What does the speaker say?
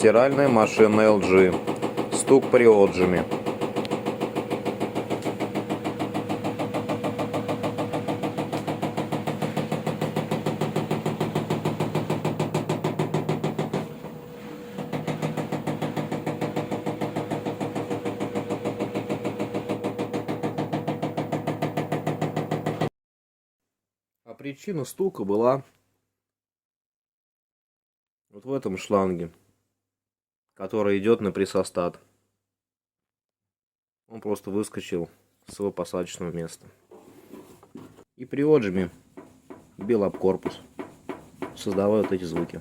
Стиральная машина LG. Стук при отжиме. А причина стука была вот в этом шланге, который идет на прессостат. Он просто выскочил с его посадочного места. И при отжиме бил об корпус, создавая вот эти звуки.